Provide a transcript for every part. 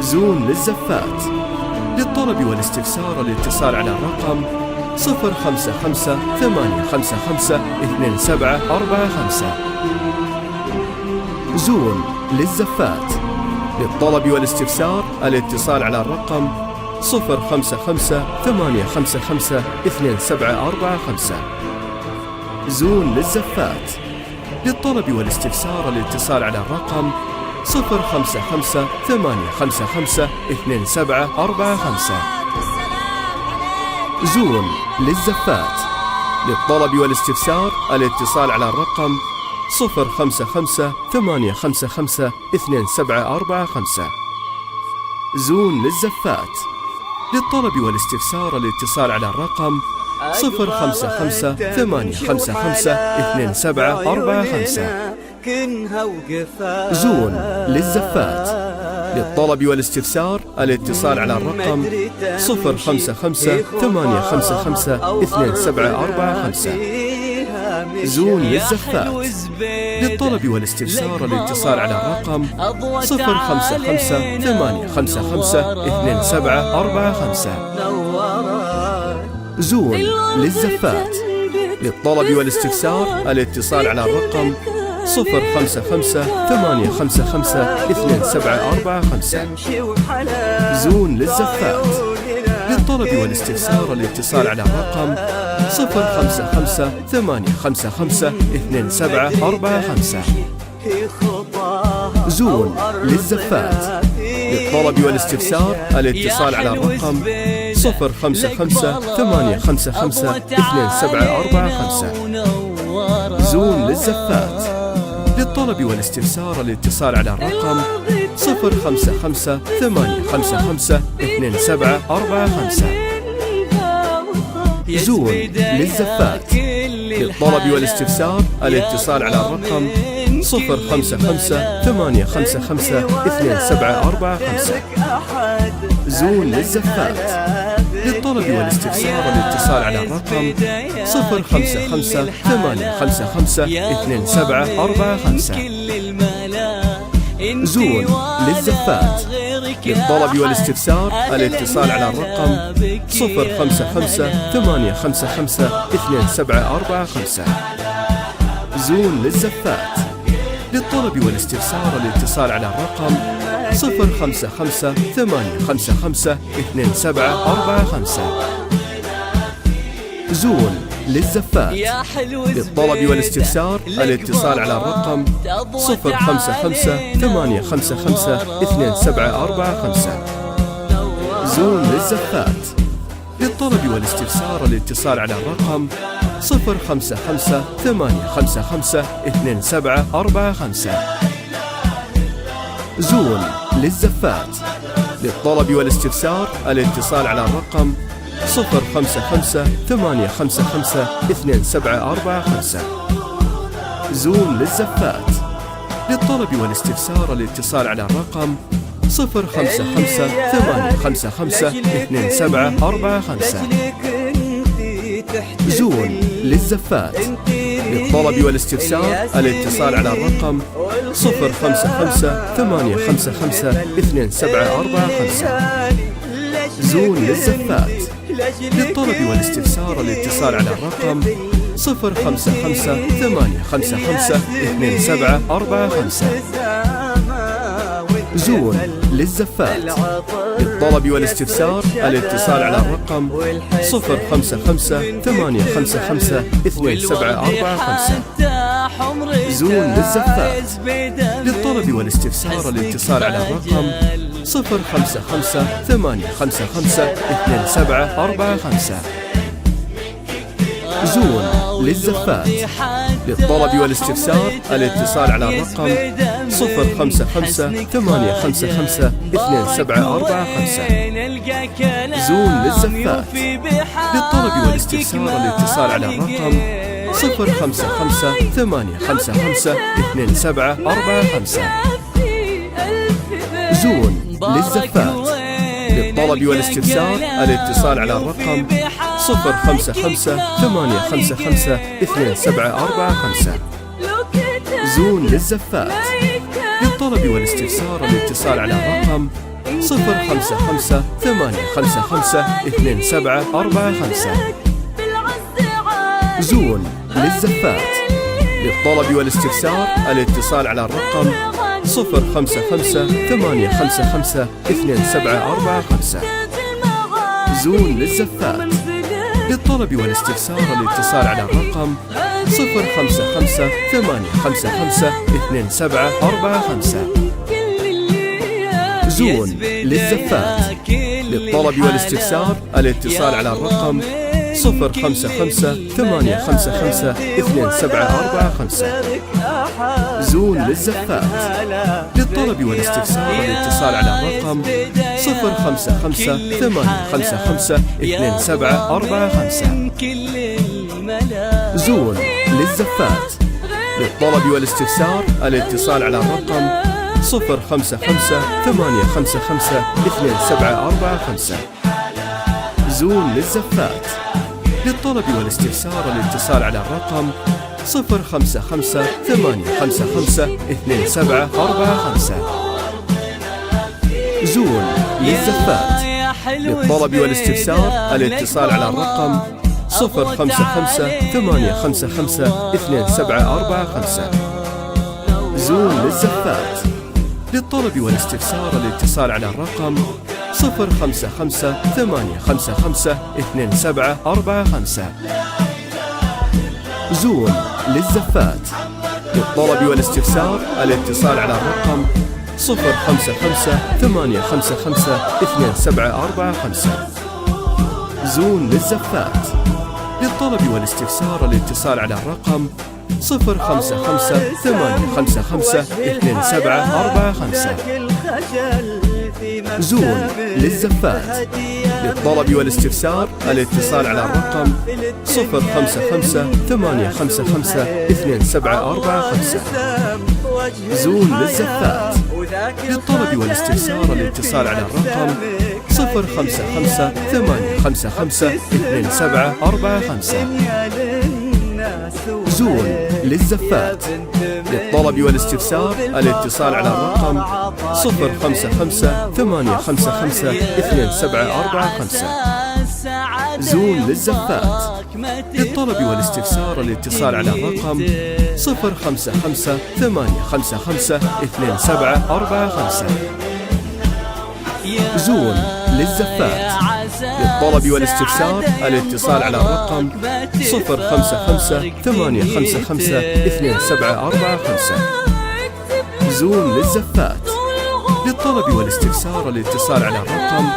زون للزفات. للطلب والاستفسار الاتصال على الرقم 055 855 2745. زون للزفات. للطلب والاستفسار الاتصال على الرقم 055 855 2745. زون للزفات. للطلب والاستفسار الاتصال على الرقم 055 855 2745. زون للزفات. للطلب والاستفسار الاتصال على الرقم 055 855 2745. زون للزفات. للطلب والاستفسار الاتصال على الرقم 055 855 2745. زون للزفات. للطلب والاستفسار الاتصال على الرقم 055 855 2745. زون للزفات. للطلب والاستفسار الاتصال على الرقم 055 855 2745. زون للزفات. للطلب والاستفسار الاتصال على الرقم 055 855 2745. زون للزفات. للطلب والاستفسار الاتصال على الرقم 055 855 2745. زون للزفات. للطلب والاستفسار الاتصال على الرقم 055 855 2745. زون للزفات. للطلب والاستفسار الاتصال على الرقم 055 855 2745. زون للزفات. للطلب والاستفسار الاتصال على الرقم 055 855 2745. زون للزفات. للطلب والاستفسار الاتصال على الرقم 055 855 2745. زون للزفات. للطلب والاستفسار الاتصال على الرقم 055 855 2745. زون للزفات. للطلب والاستفسار الاتصال على الرقم 055 855 2745. زون للزفات. للطلب والاستفسار الاتصال على الرقم 055 855 2745. زون للزفات. للطلب والاستفسار الاتصال على الرقم 055 855 2745. زون للزفات. للطلب والاستفسار الاتصال على الرقم 055 855 2745. زون للزفات. للطلب والاستفسار الاتصال على الرقم 055 855 2745. زون للزفات. للطلب والاستفسار الاتصال على الرقم 055 855 2745. زون للزفات. للطلب والاستفسار الاتصال على الرقم 055 855 2745. زون للزفات. للطلب والاستفسار الاتصال على الرقم 055 855 2745. زون للزفات. للطلب والاستفسار الاتصال على الرقم 055 855 2745. زون للزفات. للطلب والاستفسار الاتصال على الرقم 055 855 2745. زون للزفات. للطلب والاستفسار الاتصال على الرقم 055 855 2745. زون للزفات. للطلب والاستفسار الاتصال على الرقم 055 855 2745. زون للزفات. للطلب والاستفسار الاتصال على الرقم 055 855 2745. زون للزفات. للطلب والاستفسار الاتصال على الرقم 055 855 2745. زون للزفات. للطلب والاستفسار الاتصال على الرقم 055 855 2745. زون للزفات. للطلب والاستفسار الاتصال على الرقم 055 855 2745. زون للزفات. للطلب والاستفسار الاتصال على الرقم 055 855 2745. زون للزفات. للطلب والاستفسار الاتصال على الرقم 055 855 2745. زون للزفات. للطلب والاستفسار الاتصال على الرقم 055 855 2745. زون للزفات. للطلب والاستفسار الاتصال على الرقم 055 855 2745. زون للزفات. للطلب والاستفسار الاتصال على الرقم 055 855 2745. زون للزفات. للطلب والاستفسار الاتصال على الرقم 055 855 2745. زون للزفات. للطلب والاستفسار الاتصال على الرقم 055 855 2745. زون للزفات. للطلب والاستفسار الاتصال على الرقم 055 855 2745. زون للزفات. للطلب والاستفسار الاتصال على الرقم 055 855 2745. زون للزفات. للطلب والاستفسار الاتصال على الرقم 055 855 2745. زون للزفات. للطلب والاستفسار الاتصال على الرقم 055 855 2745. زون للزفات. للطلب والاستفسار الاتصال على الرقم 055 855 2745. زون للزفات. للطلب والاستفسار الاتصال على الرقم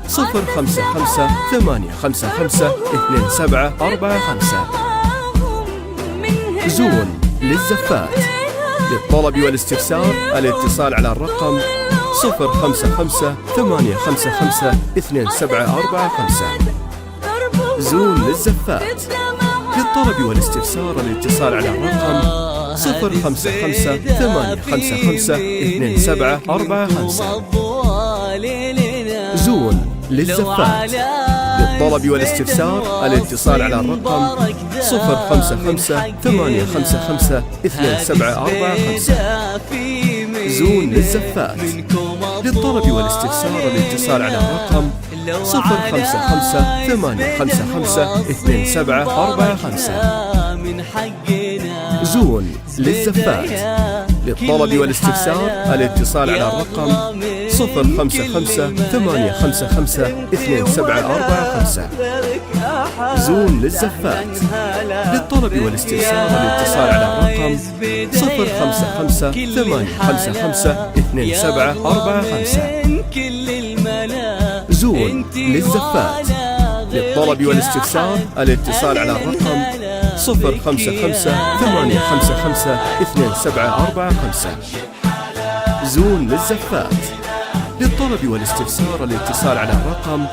055 855 2745. زون للزفات. للطلب والاستفسار الاتصال على الرقم 055 855 2745. زون للزفات. للطلب والاستفسار الاتصال على الرقم 055 855 2745. زون للزفات. للطلب والاستفسار الاتصال على الرقم 055 855 2745. زون للزفات. للطلب والاستفسار الاتصال على الرقم 055 855 2745. زون للزفات. للطلب والاستفسار الاتصال على الرقم 055 855 2745. زون للزفات. للطلب والاستفسار الاتصال على الرقم 055 855 2745. زون للزفات. للطلب والاستفسار الاتصال على الرقم 055 855 2745. زون للزفات. للطلب والاستفسار الاتصال على الرقم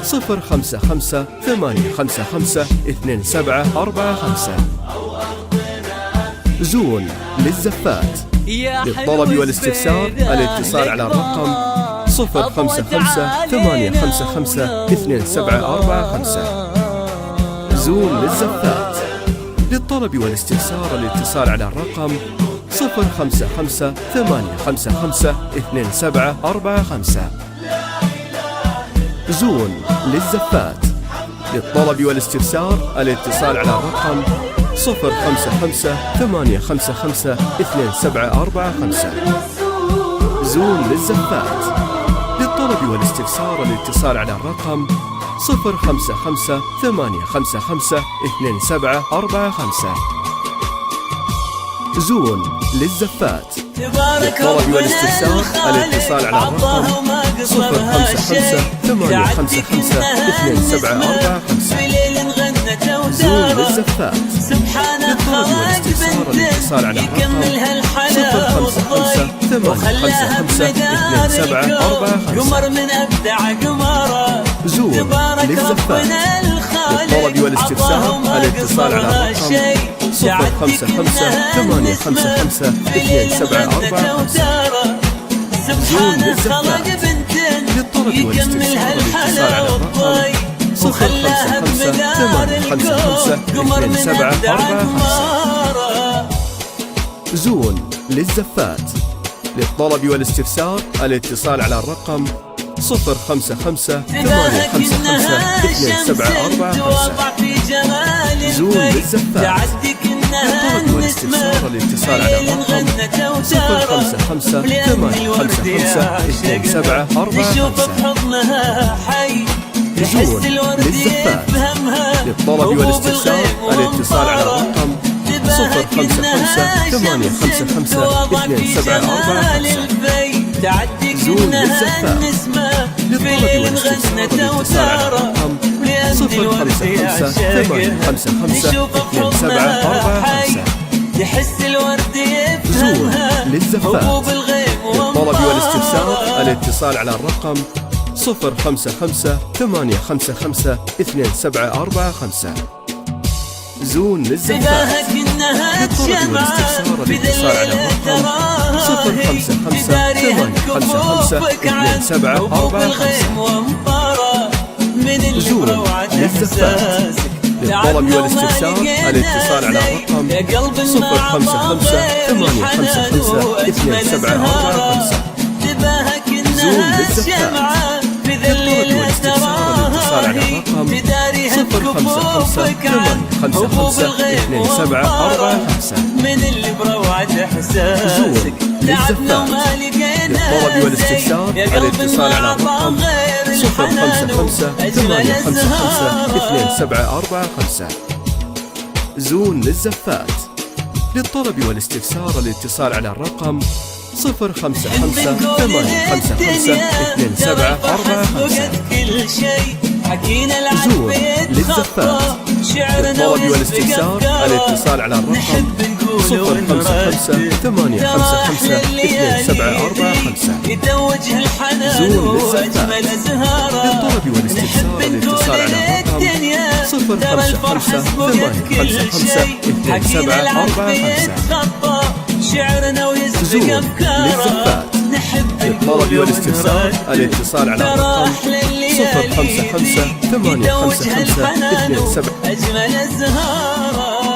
055 855 2745. زون للزفات. للطلب والاستفسار الاتصال على الرقم 055 855 2745. زون للزفات. للطلب والاستفسار الاتصال على الرقم 055 855 2745. زون للزفات. للطلب والاستفسار الاتصال على الرقم 055 855 2745. زون للزفات. للطلب والاستفسار الاتصال على الرقم 055 855 2745. زون للزفات. للطلب والاستفسار الاتصال على الرقم 055 855 2745. زون للزفات. للطلب والاستفسار الاتصال على الرقم 055 855 2745. زون للزفات. للطلب والاستفسار الاتصال على الرقم 055 855 2745. زون للزفات. للطلب والاستفسار الاتصال على الرقم 055 855 2745. زون للزفات. للطلب والاستفسار الاتصال على الرقم 055 855 2745. زون للزفات. للطلب والاستفسار الاتصال على الرقم 055 855 2745. زون للزفات. للطلب والاستفسار الاتصال على الرقم 055 855 2745. زون للزفات. للطلب والاستفسار الاتصال على الرقم 055 855 2745. زون للزفات. للطلب والاستفسار الاتصال على الرقم 055 855 2745. زون للزفات. للطلب والاستفسار الاتصال على الرقم 055 855 2745. زون للزفات. للطلب والاستفسار الاتصال على الرقم 055 855 2745. زون للزفات. للطلب والاستفسار الاتصال على الرقم 055 855 2745. زون للزفات. للطلب والاستفسار الاتصال على الرقم 055 855 2745. زون للزفات. للطلب والاستفسار الاتصال على الرقم 055 855 2745. زون للزفات. للطلب والاستفسار الاتصال على الرقم 055 855 2745. زون للزفات. للطلب والاستفسار الاتصال على الرقم 055 855 2745. زون للزفات. للطلب والاستفسار الاتصال على الرقم 055 855 2745.